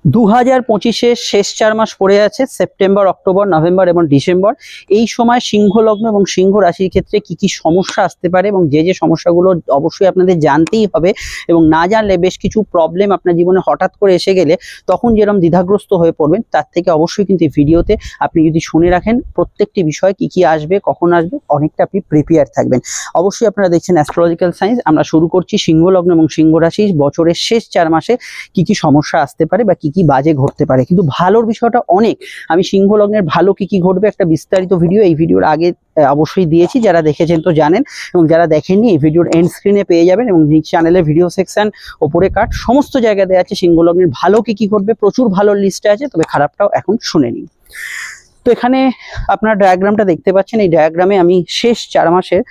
2025-এর শেষ 4 মাস পড়ে আছে, সেপ্টেম্বর, অক্টোবর, নভেম্বর এবং ডিসেম্বর। এই সময় সিংহ লগ্ন এবং সিংহ রাশির ক্ষেত্রে কি কি সমস্যা আসতে পারে এবং যে সমস্যাগুলো অবশ্যই আপনাদের জানতেই হবে, এবং না জানলে বেশ কিছু প্রবলেম আপনার জীবনে হঠাৎ করে এসে গেলে তখন যেরকম দ্বিধাগ্রস্ত হয়ে পড়বেন, তার থেকে অবশ্যই কিন্তু এই ভিডিওতে আপনি যদি শুনে রাখেন প্রত্যেকটি বিষয় কি কি আসবে, কখন আসবে, অনেকটা আপনি প্রিপেয়ার থাকবেন। অবশ্যই আপনারা দেখছেন অ্যাস্ট্রোলজিক্যাল সায়েন্স। আমরা শুরু করছি সিংহ লগ্ন এবং সিংহ রাশি বছরের শেষ 4 মাসে কি কি সমস্যা আসতে পারে বা কি কি বাজে ঘটতে পারে। কিন্তু ভালোর বিষয়টা অনেক। আমি সিংহ লগ্নের ভালো কি কি ঘটবে একটা বিস্তারিত ভিডিও এই ভিডিওর আগে অবশ্যই দিয়েছি, যারা দেখেছেন তো জানেন, এবং যারা দেখেননি এই ভিডিওর এন্ড স্ক্রিনে পেয়ে যাবেন, এবং নিচ চ্যানেলের ভিডিও সেকশন ওপরে কাট সমস্ত জায়গায় দেওয়া আছে সিংহ লগ্নের ভালো কি কি ঘটবে। প্রচুর ভালো লিস্টে আছে, তবে খারাপটাও এখন শুনে নিন। তো এখানে আপনার ডায়াগ্রামটা দেখতে পাচ্ছেন। এই ডায়াগ্রামে আমি শেষ 4 মাসের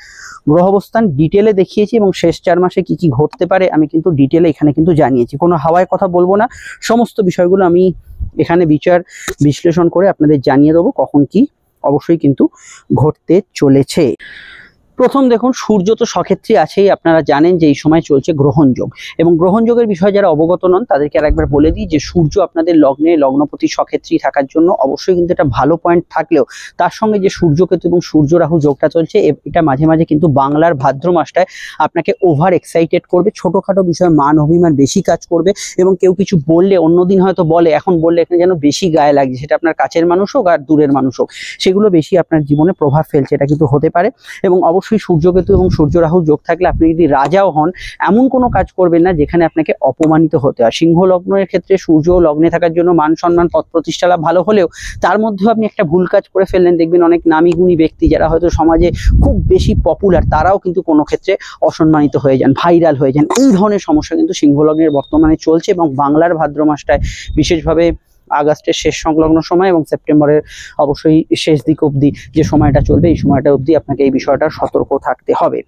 গ্রহ অবস্থান ডিটেলে দেখিয়েছি, এবং শেষ 4 মাসে কি কি ঘটতে পারে আমি কিন্তু ডিটেলে এখানে কিন্তু জানিয়েছি। কোনো হাওয়ায় কথা বলবো না, সমস্ত বিষয়গুলো আমি এখানে বিশ্লেষণ করে আপনাদের জানিয়ে দেবো কখন কি অবশ্যই কিন্তু ঘটতে চলেছে। প্রথম দেখুন, সূর্য তো সক্ষেত্রে আছেই, আপনারা জানেন যে এই সময় চলছে গ্রহণ যোগ, এবং গ্রহণ যোগের বিষয়ে যারা অবগত নন তাদেরকে আরেকবার বলে দিই যে সূর্য আপনাদের লগ্নে লগ্নপতি সক্ষেত্রী থাকার জন্য অবশ্যই কিন্তু এটা ভালো পয়েন্ট থাকলেও তার সঙ্গে যে সূর্যকেতু এবং সূর্য রাহু যোগটা চলছে, এটা মাঝে মাঝে কিন্তু বাংলার ভাদ্র মাসটায় আপনাকে ওভার এক্সাইটেড করবে। ছোটোখাটো বিষয়ে মান অভিমান বেশি কাজ করবে, এবং কেউ কিছু বললে অন্যদিন হয়তো বলে, এখন বললে এখানে যেন বেশি গায়ে লাগছে, সেটা আপনার কাছের মানুষ হোক আর দূরের মানুষ হোক, সেগুলো বেশি আপনার জীবনে প্রভাব ফেলছে, এটা কিন্তু হতে পারে। এবং অবশ্যই সূর্যকেতু এবং সূর্য রাহু যোগ থাকলে আপনি যদি রাজাও হন, এমন কোনো কাজ করবেন না যেখানে আপনাকে অপমানিত হতে হয়। সিংহ লগ্নের ক্ষেত্রে সূর্য লগ্নে থাকার জন্য মান সম্মান পদ প্রতিষ্ঠা লাভ ভালো হলেও তার মধ্যেও আপনি একটা ভুল কাজ করে ফেললেন, দেখবেন অনেক নামি গুণী ব্যক্তি যারা হয়তো সমাজে খুব বেশি পপুলার, তারাও কিন্তু কোনো ক্ষেত্রে অসম্মানিত হয়ে যান, ভাইরাল হয়ে যান। এই ধরনের সমস্যা কিন্তু সিংহ লগ্নের বর্তমানে চলছে, এবং বাংলার ভাদ্র মাসটায় বিশেষভাবে আগস্টের শেষ সংলগ্ন সময় এবং সেপ্টেম্বরের অবশ্যই শেষ দিক অবধি যে সময়টা চলবে, এই সময়টা অবধি আপনাকে এই বিষয়টা সতর্ক থাকতে হবে।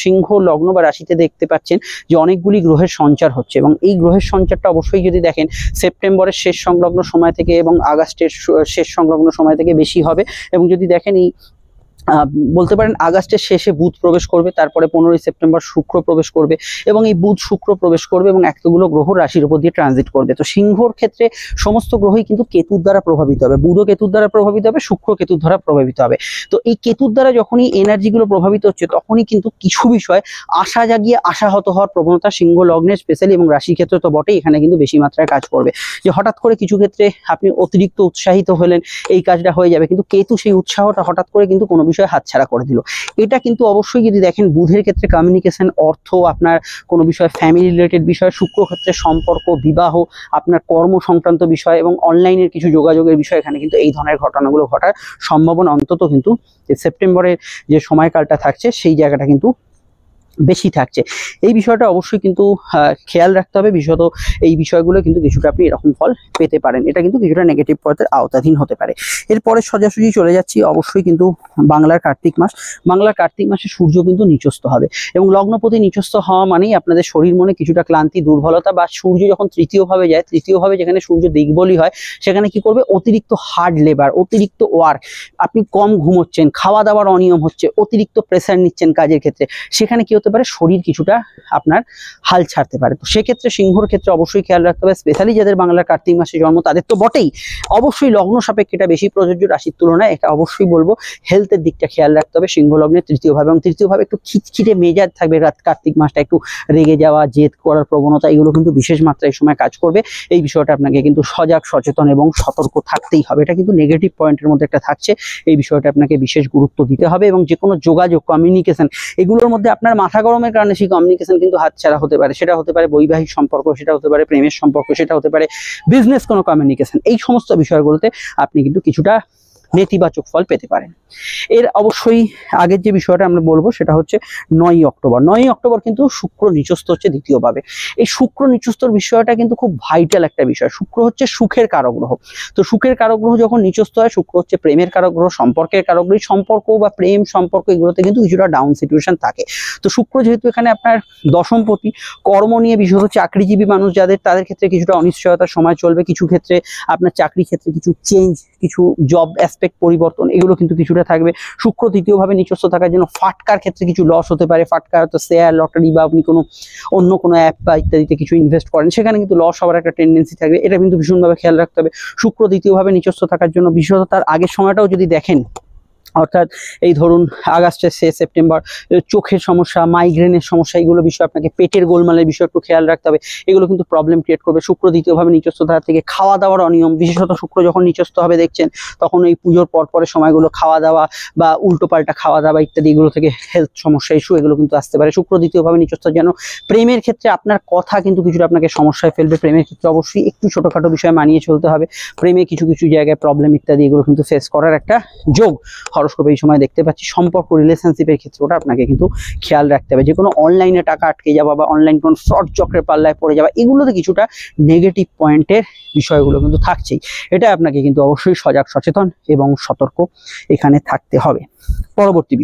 সিংহ লগ্ন বা রাশিতে দেখতে পাচ্ছেন যে অনেকগুলি গ্রহের সঞ্চার হচ্ছে, এবং এই গ্রহের সঞ্চারটা অবশ্যই যদি দেখেন সেপ্টেম্বরের শেষ সংলগ্ন সময় থেকে এবং আগস্টের শেষ সংলগ্ন সময় থেকে বেশি হবে। এবং যদি দেখেন এই বলতে পারেন আগস্টের শেষে বুধ প্রবেশ করবে, তারপরে 15ই সেপ্টেম্বর শুক্র প্রবেশ করবে, এবং এই বুধ শুক্র প্রবেশ করবে এবং এতগুলো গ্রহ রাশির উপর দিয়ে ট্রানজিট করবে। তো সিংহর ক্ষেত্রে সমস্ত গ্রহই কিন্তু কেতুর দ্বারা প্রভাবিত হবে, বুধও কেতুর দ্বারা প্রভাবিত হবে, শুক্র কেতুর দ্বারা প্রভাবিত হবে। তো এই কেতুর দ্বারা যখনই এনার্জিগুলো প্রভাবিত হচ্ছে, তখনই কিন্তু কিছু বিষয় আশা জাগিয়ে আশাহত হওয়ার প্রবণতা সিংহ লগ্নের স্পেশালি এবং রাশির ক্ষেত্রে তো বটেই, এখানে কিন্তু বেশি মাত্রায় কাজ করবে। যে হঠাৎ করে কিছু ক্ষেত্রে আপনি অতিরিক্ত উৎসাহিত হলেন, এই কাজটা হয়ে যাবে, কিন্তু কেতু সেই উৎসাহটা হঠাৎ করে কিন্তু কোনো বিষয়ে হাতছাড়া করে দিল। এটা কিন্তু অবশ্যই যদি দেখেন বুধের ক্ষেত্রে কমিউনিকেশন, অর্থ, আপনার কোনো বিষয় ফ্যামিলি রিলেটেড বিষয়, শুক্র ক্ষেত্রে সম্পর্ক, বিবাহ, আপনার কর্ম সংক্রান্ত বিষয় এবং অনলাইনের কিছু যোগাযোগের বিষয়, এখানে কিন্তু এই ধরনের ঘটনাগুলো ঘটার সম্ভাবনা অন্তত কিন্তু সেপ্টেম্বরের যে সময়কালটা থাকছে সেই জায়গাটা কিন্তু বেশি থাকছে। এই বিষয়টা অবশ্যই কিন্তু খেয়াল রাখতে হবে। বিশেষত এই বিষয়গুলো কিন্তু কিছুটা আপনি এরকম ফল পেতে পারেন, এটা কিন্তু কিছুটা নেগেটিভ পথের আওতাধীন হতে পারে। এরপরে সোজাসুজি চলে যাচ্ছি অবশ্যই কিন্তু বাংলার কার্তিক মাস। বাংলার কার্তিক মাসে সূর্য কিন্তু নিচস্থ হবে, এবং লগ্নপতি নিচস্থ হওয়া মানেই আপনাদের শরীর মনে কিছুটা ক্লান্তি, দুর্বলতা, বা সূর্য যখন তৃতীয়ভাবে যায়, তৃতীয়ভাবে যেখানে সূর্য দিকবলি হয়, সেখানে কি করবে, অতিরিক্ত হার্ড লেবার, অতিরিক্ত ওয়ার্ক, আপনি কম ঘুমোচ্ছেন, খাওয়া দাওয়ার অনিয়ম হচ্ছে, অতিরিক্ত প্রেসার নিচ্ছেন কাজের ক্ষেত্রে, সেখানে কি হতে পারে, শরীর কিছুটা আপনার হাল ছাড়তে পারে। তো সেক্ষেত্রে সিংহর ক্ষেত্রে অবশ্যই খেয়াল রাখতে হবে, স্পেশালি যাদের বাংলার কার্তিক মাসে জন্ম তাদের তো বটেই, অবশ্যই লগ্ন সাপেক্ষে এটা বেশি প্রযোজ্য রাশির তুলনায়। এটা অবশ্যই বলবো হেলথের দিকটা খেয়াল রাখতে হবে সিংহ লগ্নের তৃতীয়ভাবে, এবং তৃতীয়ভাবে একটু খিটখিটে মেজাজ থাকবে। কার্তিক মাসটা একটু রেগে যাওয়া, জেদ করার প্রবণতা, এগুলো কিন্তু বিশেষ মাত্রায় এই সময় কাজ করবে। এই বিষয়টা আপনাকে কিন্তু সজাগ, সচেতন এবং সতর্ক থাকতেই হবে। এটা কিন্তু নেগেটিভ পয়েন্টের মধ্যে একটা থাকছে, এই বিষয়টা আপনাকে বিশেষ গুরুত্ব দিতে হবে। এবং যে কোনো যোগাযোগ, কমিউনিকেশন, এগুলোর মধ্যে আপনার মাথা গরমের কারণে সেই কমিউনিকেশন কিন্তু হাতছাড়া হতে পারে। সেটা হতে পারে বৈবাহিক সম্পর্ক, সেটা হতে পারে প্রেমের সম্পর্ক, সেটা হতে পারে বিজনেস কোনো কমিউনিকেশন। এই সমস্ত বিষয়গুলোতে আপনি কিন্তু কিছুটা নেতিবাচক ফল পেতে পারেন। এর অবশ্যই আগের যে বিষয়টা আমরা বলবো সেটা হচ্ছে 9ই অক্টোবর। 9ই অক্টোবর কিন্তু শুক্র নিচস্থ হচ্ছে দ্বিতীয়ভাবে। এই শুক্র নিচস্থর বিষয়টা কিন্তু খুব ভাইটাল একটা বিষয়। শুক্র হচ্ছে সুখের কারক গ্রহ। তো সুখের কারক গ্রহ যখন নিচস্থ হয়, শুক্র হচ্ছে প্রেমের কারক গ্রহ, সম্পর্কের কারক গ্রহ। সম্পর্ক বা প্রেম সম্পর্ক এগুলোতে কিন্তু কিছুটা ডাউন সিচুয়েশন থাকে। তো শুক্র যেহেতু এখানে আপনার দশমপতি, কর্ম নিয়ে বিশেষত চাকরিজীবী মানুষ যাদের, তাদের ক্ষেত্রে কিছুটা অনিশ্চয়তার সময় চলবে। কিছু ক্ষেত্রে আপনার চাকরি ক্ষেত্রে কিছু চেঞ্জ, কিছু জব অ্যাসপেক্ট পরিবর্তন এগুলো কিন্তু কিছুটা থাকবে। শুক্র তৃতীয়ভাবে নিচস্থ থাকার জন্য ফাটকার ক্ষেত্রে কিছু লস হতে পারে। ফাটকা হয়তো শেয়ার, লটারি বা আপনি কোনো অন্য কোনো অ্যাপ বা ইত্যাদিতে কিছু ইনভেস্ট করেন, সেখানে কিন্তু লস হওয়ার একটা টেন্ডেন্সি থাকবে। এটা কিন্তু ভীষণভাবে খেয়াল রাখতে হবে। শুক্র তৃতীয়ভাবে নিচস্থ থাকার জন্য, বিশেষত তার আগের সময়টাও যদি দেখেন, অর্থাৎ এই ধরুন আগস্টের শেষ, সেপ্টেম্বর, চোখের সমস্যা, মাইগ্রেনের সমস্যা, এগুলো বিষয় আপনাকে, পেটের গোলমালের বিষয় একটু খেয়াল রাখতে হবে। এগুলো কিন্তু প্রবলেম ক্রিয়েট করবে। শুক্র দ্বিতীয়ভাবে নিচস্থ থাকা থেকে খাওয়া দাওয়ার অনিয়ম, বিশেষত শুক্র যখন নিচস্থ হবে দেখছেন তখন এই পুজোর পরপরের সময়গুলো খাওয়া দাওয়া বা উল্টোপাল্টা খাওয়া দাওয়া ইত্যাদি এগুলো থেকে হেলথ সমস্যা, ইস্যু এগুলো কিন্তু আসতে পারে। শুক্র দ্বিতীয়ভাবে নিচস্থ যেন প্রেমের ক্ষেত্রে আপনার কথা কিন্তু কিছুটা আপনাকে সমস্যায় ফেলবে। প্রেমের ক্ষেত্রে অবশ্যই একটু ছোটোখাটো বিষয় মানিয়ে চলতে হবে। প্রেমে কিছু কিছু জায়গায় প্রবলেম ইত্যাদি এগুলো কিন্তু ফেস করার একটা যোগ হরোস্কোপে এই সময় দেখতে পাচ্ছি। সম্পর্ক, রিলেশনশিপের ক্ষেত্রে ওটা আপনাকে কিন্তু খেয়াল রাখতে হবে। যে কোনো অনলাইনে টাকা আটকে যাওয়া বা অনলাইন কোনো ফ্রড চক্রের পাল্লায় পড়ে যাওয়া, এগুলোতে কিছুটা নেগেটিভ পয়েন্টের বিষয়গুলো কিন্তু থাকছেই। এটা আপনাকে কিন্তু অবশ্যই সজাগ, সচেতন এবং সতর্ক এখানে থাকতে হবে। পরবর্তী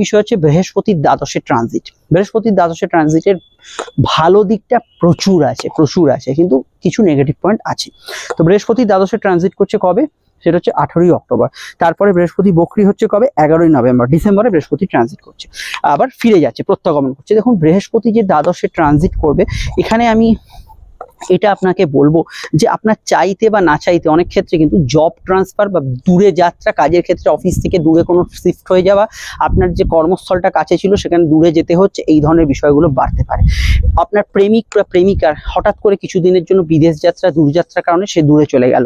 বিষয় হচ্ছে বৃহস্পতির দ্বাদশে ট্রানজিট। বৃহস্পতির দ্বাদশে ট্রানজিটের ভালো দিকটা প্রচুর আছে, কিন্তু কিছু নেগেটিভ পয়েন্ট আছে। তো বৃহস্পতির দ্বাদশে ট্রানজিট করছে কবে? সেটা হচ্ছে 18ই অক্টোবর। তারপরে বৃহস্পতি বক্রি হচ্ছে কবে? 11ই নভেম্বর। ডিসেম্বরে বৃহস্পতি ট্রানজিট করছে, আবার ফিরে যাচ্ছে, প্রত্যাগমন করছে। দেখুন বৃহস্পতি যে দ্বাদশে ট্রানজিট করবে, এখানে আমি এটা আপনাকে বলবো যে আপনার চাইতে বা না চাইতে অনেক ক্ষেত্রে কিন্তু জব ট্রান্সফার বা দূরে যাত্রা, কাজের ক্ষেত্রে অফিস থেকে দূরে কোনো শিফট হয়ে যাওয়া, আপনার যে কর্মস্থলটা কাছে ছিল সেখানে দূরে যেতে হচ্ছে, এই ধরনের বিষয়গুলো বাড়তে পারে। আপনার প্রেমিক বা প্রেমিকার হঠাৎ করে কিছুদিনের জন্য বিদেশ যাত্রা, দূরযাত্রার কারণে সে দূরে চলে গেল,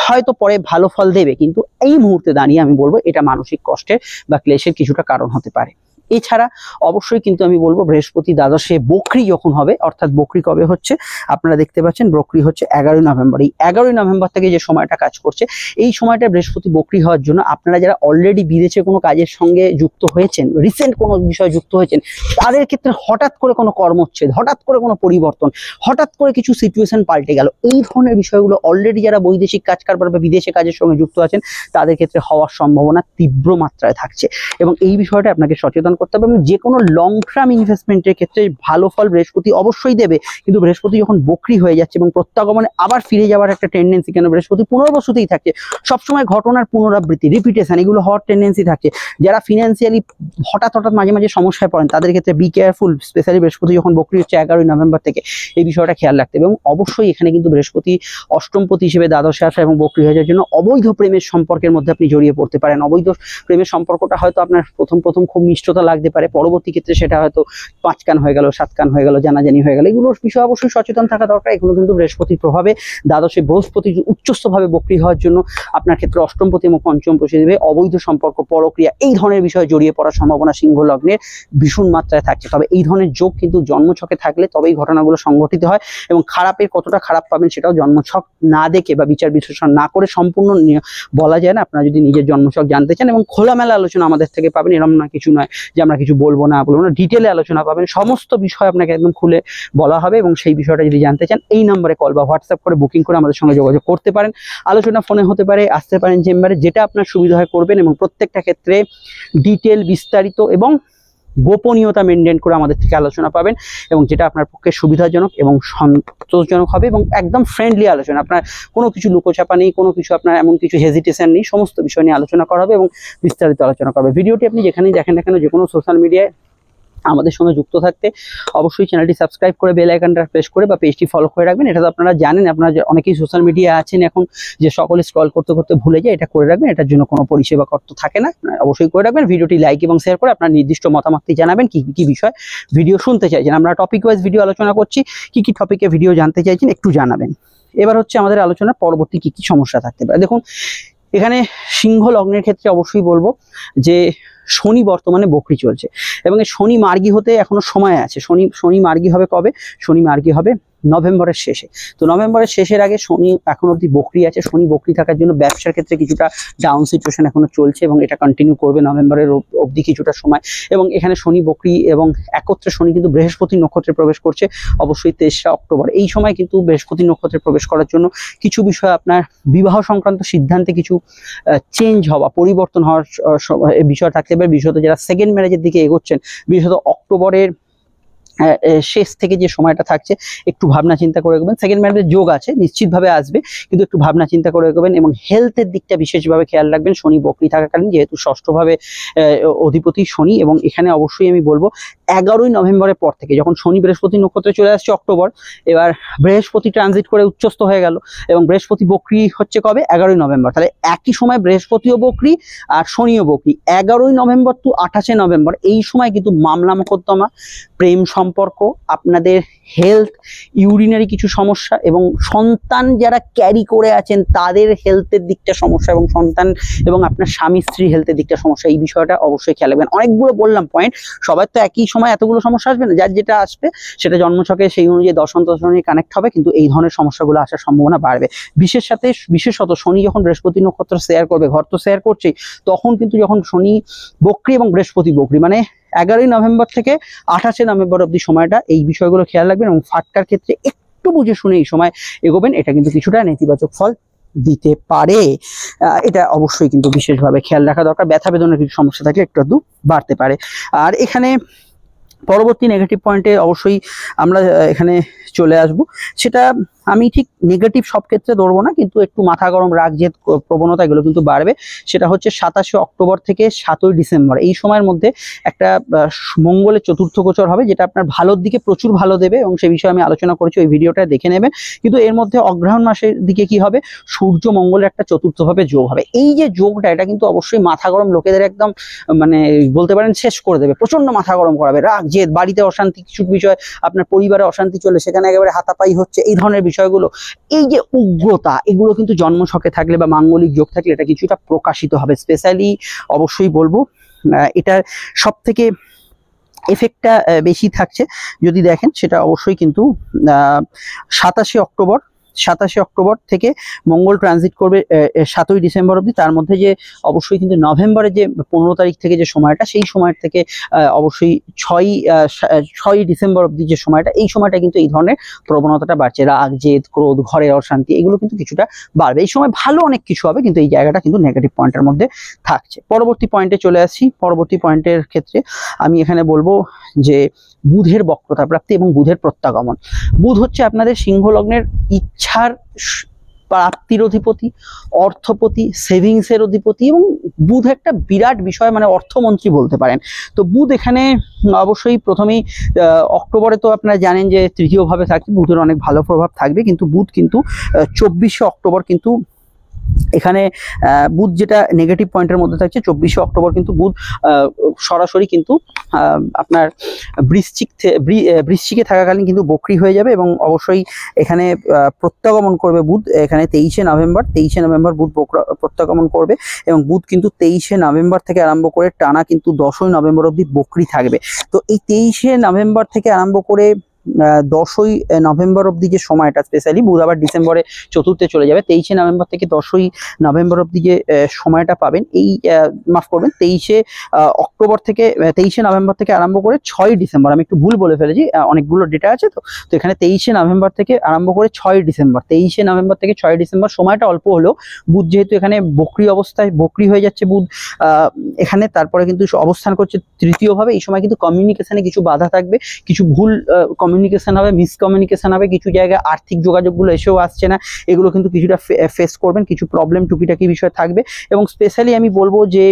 হয়তো পরে ভালো ফল দেবে, কিন্তু এই মুহূর্তে দাঁড়িয়ে আমি বলবো এটা মানসিক কষ্টের বা ক্লেশের কিছুটা কারণ হতে পারে। এছাড়া অবশ্যই কিন্তু আমি বলবো বৃহস্পতি দ্বাদশে বক্রি যখন হবে, অর্থাৎ বক্রি কবে হচ্ছে আপনারা দেখতে পাচ্ছেন, বক্রি হচ্ছে 11ই নভেম্বর। এই 11ই নভেম্বর থেকে যে সময়টা কাজ করছে, এই সময়টা বৃহস্পতি বক্রি হওয়ার জন্য আপনারা যারা অলরেডি বিদেশে কোনো কাজের সঙ্গে যুক্ত হয়েছেন, রিসেন্ট কোনো বিষয়ে যুক্ত হয়েছেন, তাদের ক্ষেত্রে হঠাৎ করে কোনো কর্মচ্ছেদ, হঠাৎ করে কোনো পরিবর্তন, হঠাৎ করে কিছু সিচুয়েশন পাল্টে গেল, এই ধরনের বিষয়গুলো অলরেডি যারা বৈদেশিক কাজ কারবার বা বিদেশে কাজের সঙ্গে যুক্ত আছেন তাদের ক্ষেত্রে হওয়ার সম্ভাবনা তীব্র মাত্রায় থাকছে। এবং এই বিষয়টা আপনাকে সচেতন করতে হবে। এবং যে কোনো লং টার্ম ইনভেস্টমেন্টের ক্ষেত্রে ভালো ফল বৃহস্পতি অবশ্যই দেবে, কিন্তু বৃহস্পতি যখন বক্রি হয়ে যাচ্ছে এবং প্রত্যাগমনে আবার ফিরে যাওয়ার একটা টেন্ডেন্সি, কেন বৃহস্পতি পুনর্বসতেই থাকছে, সবসময় ঘটনার পুনরাবৃত্তি, রিপিটেশন, এগুলো হওয়ার টেন্ডেন্সি থাকে। যারা ফিনান্সিয়ালি হঠাৎ মাঝে মাঝে সমস্যায় পড়েন তাদের ক্ষেত্রে বি কেয়ারফুল, স্পেশালি বৃহস্পতি যখন বক্রি হচ্ছে 11ই নভেম্বর থেকে, এই বিষয়টা খেয়াল রাখতে হবে। এবং অবশ্যই এখানে কিন্তু বৃহস্পতি অষ্টমপতি হিসেবে দ্বাদশে আসা এবং বক্রি হয়ে যাওয়ার জন্য অবৈধ প্রেমের সম্পর্কের মধ্যে আপনি জড়িয়ে পড়তে পারেন। অবৈধ প্রেমের সম্পর্কটা হয়তো আপনার প্রথম খুব মিষ্টতা লাগতে পারে, পরবর্তী ক্ষেত্রে সেটা হয়তো 5 কান হয়ে গেল, 7 কান হয়ে গেল, জানাজানি হয়ে গেল, এগুলোর বিষয়ে অবশ্যই সচেতন থাকা দরকার। এগুলো কিন্তু বৃহস্পতির প্রভাবে দ্বাদশে বৃহস্পতি উচ্চস্থভাবে বক্রি হওয়ার জন্য আপনার ক্ষেত্রে অষ্টমপতি এবং পঞ্চমপতি হিসেবে অবৈধ সম্পর্ক, পরক্রিয়া, এই ধরনের বিষয়ে জড়িয়ে পড়ার সম্ভাবনা সিংহ লগ্নের ভীষণ মাত্রায় থাকছে। তবে এই ধরনের যোগ কিন্তু জন্মছকে থাকলে তবেই ঘটনাগুলো সংঘটিত হয়, এবং খারাপের কতটা খারাপ পাবেন সেটাও জন্মছক না দেখে বা বিচার বিশ্লেষণ না করে সম্পূর্ণ বলা যায় না। আপনারা যদি নিজের জন্মছক জানতে চান, এবং খোলামেলা আলোচনা আমাদের থেকে পাবেন, এরকম না কিছু নয় যে আমরা কিছু বলবো না, ডিটেলে আলোচনা পাবেন, সমস্ত বিষয় আপনাকে একদম খুলে বলা হবে। এবং সেই বিষয়টা যদি জানতে চান এই নম্বরে কল বা হোয়াটসঅ্যাপ করে বুকিং করে আমাদের সঙ্গে যোগাযোগ করতে পারেন। আলোচনা ফোনে হতে পারে, আসতে পারেন চেম্বারে, যেটা আপনার সুবিধা হয় করবেন। এবং প্রত্যেকটা ক্ষেত্রে ডিটেল, বিস্তারিত এবং গোপনীয়তা মেনটেন করে আমাদের থেকে আলোচনা পাবেন, এবং যেটা আপনার পক্ষে সুবিধাজনক এবং সন্তোষজনক হবে, এবং একদম ফ্রেন্ডলি আলোচনা। আপনার কোনো কিছু লুকোচাপা নেই, কোনো কিছু আপনার এমন কিছু হেজিটেশন নেই, সমস্ত বিষয় নিয়ে আলোচনা করা হবে এবং বিস্তারিত আলোচনা করা হবে। ভিডিওটি আপনি যেখানেই দেখেন না কেন, যে কোনো সোশ্যাল মিডিয়ায় আমাদের সঙ্গে যুক্ত থাকতে অবশ্যই চ্যানেলটি সাবস্ক্রাইব করে বেল আইকনটা প্রেস করে বা পেজটি ফলো করে রাখবেন। এটা তো আপনারা জানেন, আপনারা অনেকেই সোশ্যাল মিডিয়া আছেন এখন, যে সকলে স্ক্রল করতে করতে ভুলে যায়, এটা করে রাখবেন। এটার জন্য কোনো পরিষেবা কর্ত থাকে না, অবশ্যই করে রাখবেন। ভিডিওটি লাইক এবং শেয়ার করে আপনার নির্দিষ্ট মতামতটি জানাবেন, কি বিষয় ভিডিও শুনতে চাইছেন। আমরা টপিক ওয়াইজ ভিডিও আলোচনা করছি, কি টপিকে ভিডিও জানতে চাইছেন একটু জানাবেন। এবার হচ্ছে আমাদের আলোচনার পরবর্তী কি সমস্যা থাকতে পারে। দেখুন এখানে সিংহ লগ্নের ক্ষেত্রে অবশ্যই বলবো যে শনি বর্তমানে বক্রি চলছে, এবং এই শনি মার্গী হতে এখনো সময় আছে। শনি মার্গী হবে কবে? শনি মার্গী হবে নভেম্বরের শেষে। তো নভেম্বরের শেষের আগে শনি এখন অবধি বক্রি আছে। শনি বক্রি থাকার জন্য ব্যবসার ক্ষেত্রে কিছুটা ডাউন সিচুয়েশন এখনো চলছে, এবং এটা কন্টিনিউ করবে নভেম্বরের অবধি কিছুটা সময়। এবং এখানে শনি বক্রি এবং একত্রে শনি কিন্তু বৃহস্পতি নক্ষত্রে প্রবেশ করছে অবশ্যই 23 অক্টোবর। এই সময় কিন্তু বৃহস্পতি নক্ষত্রে প্রবেশ করার জন্য কিছু বিষয় আপনার বিবাহ সংক্রান্ত সিদ্ধান্তে কিছু চেঞ্জ হওয়া, পরিবর্তন হওয়ার বিষয় থাকতে পারে। বিশেষত যারা সেকেন্ড ম্যারেজের দিকে এগোচ্ছেন, বিশেষত অক্টোবরের শেষ থেকে যে সময়টা থাকছে একটু ভাবনা চিন্তা করে এগোবেন। সেকেন্ড ম্যারেজের যোগ আছে, নিশ্চিতভাবে আসবে, কিন্তু একটু ভাবনা চিন্তা করে এগোবেন এবং হেলথের দিকটা বিশেষভাবে খেয়াল রাখবেন। শনি বকরি থাকাকালীন, যেহেতু ষষ্ঠভাবে অধিপতি শনি, এবং এখানে অবশ্যই আমি বলবো 11ই নভেম্বরের পর থেকে, যখন শনি বৃহস্পতি নক্ষত্রে চলে আসছে অক্টোবর, এবার বৃহস্পতি ট্রানজিট করে উচ্চস্থ হয়ে গেল এবং বৃহস্পতি বকরি হচ্ছে কবে? 11ই নভেম্বর। তাহলে একই সময় বৃহস্পতিও বকরি আর শনিও বকরি। 11ই নভেম্বর টু 28শে নভেম্বর এই সময় কিন্তু মামলা মোকদ্দমা, প্রেম সম্পর্ক, আপনাদের হেলথ, ইউরিনারি কিছু সমস্যা এবং সন্তান যারা ক্যারি করে আছেন তাদের হেলথের দিকটা সমস্যা, এবং সন্তান এবং আপনার স্বামী স্ত্রীর হেলথের দিকটা সমস্যা, এই বিষয়টা অবশ্যই খেয়াল রাখবেন। অনেকগুলো বললাম পয়েন্ট, সবার তো একই সময় এতগুলো সমস্যা আসবে না, যার যেটা আসবে সেটা জন্মছকে সেই অনুযায়ী দশান্তর নিয়ে কানেক্ট হবে, কিন্তু এই ধরনের সমস্যাগুলো আসার সম্ভাবনা বাড়বে। বিশেষত শনি যখন বৃহস্পতি নক্ষত্র শেয়ার করবে, ঘর তো শেয়ার করছেই, তখন কিন্তু যখন শনি বকরি এবং বৃহস্পতি বকরি, মানে 11ই নভেম্বর থেকে 28শে নভেম্বর অব্দি সময়টা, এই বিষয়গুলো খেয়াল রাখবেন এবং ফাটকার ক্ষেত্রে একটু বুঝে শুনে এই সময় এগোবেন। এটা কিন্তু কিছুটা নেতিবাচক ফল দিতে পারে, এটা অবশ্যই কিন্তু বিশেষভাবে খেয়াল রাখা দরকার। ব্যথা বেদনার কিছু সমস্যা থাকলে একটু আধটু বাড়তে পারে। আর এখানে পরবর্তী নেগেটিভ পয়েন্টে অবশ্যই আমরা এখানে চলে আসব। সেটা আমি ঠিক নেগেটিভ সব ক্ষেত্রে ধরবো না, কিন্তু একটু মাথা গরম, রাগ জেদ প্রবণতা এগুলো কিন্তু বাড়বে। সেটা হচ্ছে 27শে অক্টোবর থেকে 7ই ডিসেম্বর, এই সময়ের মধ্যে একটা মঙ্গলের চতুর্থ গোচর হবে, যেটা আপনার ভালোর দিকে প্রচুর ভালো দেবে, এবং সে বিষয়ে আমি আলোচনা করেছি, ওই ভিডিওটা দেখে নেবেন। কিন্তু এর মধ্যে অগ্রহায়ণ মাসের দিকে কি হবে? সূর্য মঙ্গলের একটা চতুর্থভাবে যোগ হবে। এই যে যোগটা, এটা কিন্তু অবশ্যই মাথা গরম লোকেদের একদম মানে বলতে পারেন শেষ করে দেবে, প্রচন্ড মাথা গরম করাবে, রাগ জেদ, বাড়িতে অশান্তি, কিছু বিষয় আপনার পরিবারে অশান্তি চলে, সেখানে একেবারে হাতাপাই হচ্ছে, এই ধরনের বিষয়গুলো, এই যে উগ্রতা, এগুলো কিন্তু জন্মছকে থাকলে বা মাঙ্গলিক যোগ থাকলে এটা কিছুটা প্রকাশিত হবে। স্পেশালি অবশ্যই বলবো এটার সব থেকে এফেক্টটা বেশি থাকছে যদি দেখেন, সেটা অবশ্যই কিন্তু 27শে অক্টোবর থেকে মঙ্গল ট্রানজিট করবে 7ই ডিসেম্বর অবধি। তার মধ্যে যে অবশ্যই কিন্তু নভেম্বরের যে 15 তারিখ থেকে যে সময়টা, সেই সময়ের থেকে অবশ্যই 6ই ডিসেম্বর অবধি যে সময়টা, এই সময়টা কিন্তু এই ধরনের প্রবণতাটা বাড়ছে, রাগ জেদ ক্রোধ, ঘরের অশান্তি, এগুলো কিন্তু কিছুটা বাড়বে। এই সময় ভালো অনেক কিছু হবে, কিন্তু এই জায়গাটা কিন্তু নেগেটিভ পয়েন্টের মধ্যে থাকছে। পরবর্তী পয়েন্টে চলে আসছি। পরবর্তী পয়েন্টের ক্ষেত্রে আমি এখানে বলবো যে বুধের বক্রতা প্রাপ্তি এবং বুধের প্রত্যাগমন। বুধ হচ্ছে আপনাদের সিংহ লগ্নের ইচ্ছার প্রাপ্তির অধিপতি, অর্থপতি, সেভিংসের অধিপতি, এবং বুধ একটা বিরাট বিষয়, মানে অর্থমন্ত্রী বলতে পারেন। তো বুধ এখানে অবশ্যই প্রথমেই অক্টোবরে তো আপনারা জানেন যে তৃতীয়ভাবে থাকছে, বুধের অনেক ভালো প্রভাব থাকবে, কিন্তু বুধ কিন্তু 24শে অক্টোবর কিন্তু এখানে বুধ যেটা নেগেটিভ পয়েন্টের মধ্যে থাকছে, 24শে অক্টোবর কিন্তু বুধ সরাসরি কিন্তু আপনার বৃশ্চিকে থাকাকালীন কিন্তু বক্রি হয়ে যাবে, এবং অবশ্যই এখানে প্রত্যাগমন করবে বুধ এখানে 23শে নভেম্বর বুধ প্রত্যাগমন করবে, এবং বুধ কিন্তু 23শে নভেম্বর থেকে আরম্ভ করে টানা কিন্তু 10ই নভেম্বর অবধি বক্রি থাকবে। তো এই 23শে নভেম্বর থেকে আরম্ভ করে 10ই নভেম্বর অবধি যে সময়টা, স্পেশালি বুধ আবার ডিসেম্বরে চতুর্থে চলে যাবে, 23শে নভেম্বর থেকে 10ই নভেম্বর অবধি যে সময়টা পাবেন, এই মাফ করবেন 23শে অক্টোবর থেকে 23শে নভেম্বর থেকে আরম্ভ করে 6ই ডিসেম্বর, আমি একটু ভুল বলে ফেলেছি, অনেকগুলো ডেটা আছে, তো এখানে 23শে নভেম্বর থেকে আরম্ভ করে 6ই ডিসেম্বর, 23শে নভেম্বর থেকে 6ই ডিসেম্বর সময়টা অল্প হলেও বুধ যেহেতু এখানে বক্রি অবস্থায়, বক্রি হয়ে যাচ্ছে বুধ এখানে, তারপরে কিন্তু অবস্থান করছে তৃতীয়ভাবে, এই সময় কিন্তু কমিউনিকেশনে কিছু বাধা থাকবে, কিছু ভুল কমিউনিকেশন হবে, মিসকমিউনিকেশন হবে, কিছু জায়গায় আর্থিক যোগাযোগগুলো এসেও আসছে না, এগুলো কিন্তু কিছুটা ফেস করবেন, কিছু প্রবলেম টুকিটাকি বিষয় থাকবে। এবং স্পেশালি আমি বলবো যে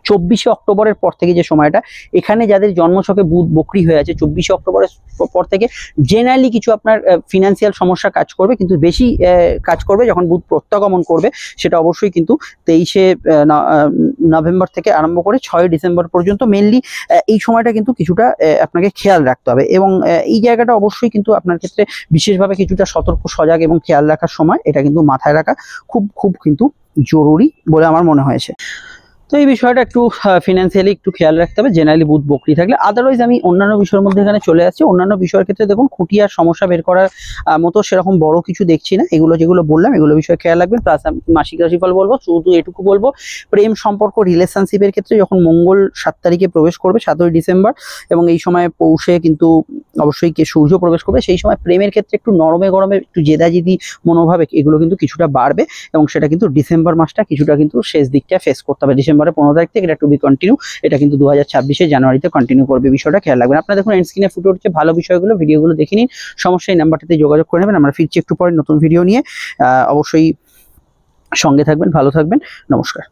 24শে অক্টোবরের পর থেকে যে সময়টা, এখানে যাদের জন্মছকে বুধ বক্রি হয়ে আছে, 24শে অক্টোবরের পর থেকে জেনারেলি কিছু আপনার ফিনান্সিয়াল সমস্যা কাজ করবে, কিন্তু বেশি কাজ করবে যখন বুধ প্রত্যাগমন করবে, সেটা অবশ্যই কিন্তু 23শে নভেম্বর থেকে আরম্ভ করে 6ই ডিসেম্বর পর্যন্ত মেনলি এই সময়টা কিন্তু কিছুটা আপনাকে খেয়াল রাখতে হবে, এবং এই জায়গাটা অবশ্যই কিন্তু আপনার ক্ষেত্রে বিশেষভাবে কিছুটা সতর্ক, সজাগ এবং খেয়াল রাখার সময়, এটা কিন্তু মাথায় রাখা খুব কিন্তু জরুরি বলে আমার মনে হয়েছে। তো এই বিষয়টা একটু ফিনান্সিয়ালি একটু খেয়াল রাখতে হবে জেনারেলি বুধ বক্রি থাকলে। আদারওয়াইজ আমি অন্যান্য বিষয়ের মধ্যে এখানে চলে আসছি। অন্যান্য বিষয়ের ক্ষেত্রে দেখুন খুঁটিয়ার সমস্যা বের করার মতো সেরকম বড় কিছু দেখছি না। এগুলো যেগুলো বললাম এগুলো বিষয়ে খেয়াল রাখবেন। প্লাস মাসিক রাশিফল বলবো, শুধু এটুকু বলবো, প্রেম সম্পর্ক রিলেশনশিপের ক্ষেত্রে যখন মঙ্গল 7 তারিখে প্রবেশ করবে, 7ই ডিসেম্বর, এবং এই সময় পৌষে কিন্তু অবশ্যই সূর্য প্রবেশ করবে, সেই সময় প্রেমের ক্ষেত্রে একটু নরমে গরমে একটু জেদাজেদি মনোভাবে এগুলো কিন্তু কিছুটা বাড়বে, এবং সেটা কিন্তু ডিসেম্বর মাসটা কিছুটা কিন্তু শেষ দিকটা ফেস করতে হবে। ডিসেম্বর সেপ্টেম্বরের 15 তারিখ থেকে এটা টু বি কন্টিনিউ, এটা কিন্তু 2026 জানুয়ারিতে কন্টিনিউ করবে, বিষয়টা খেয়াল রাখবেন। আপনারা দেখুন এন্ড স্ক্রিনে ফুটে উঠছে, ভালো বিষয়গুলো ভিডিওগুলো দেখে নিন, সমস্যায় নাম্বারটাতে যোগাযোগ করে নেবেন। আমরা ফিরছি একটু পরে নতুন ভিডিও নিয়ে, অবশ্যই সঙ্গে থাকবেন, ভালো থাকবেন, নমস্কার।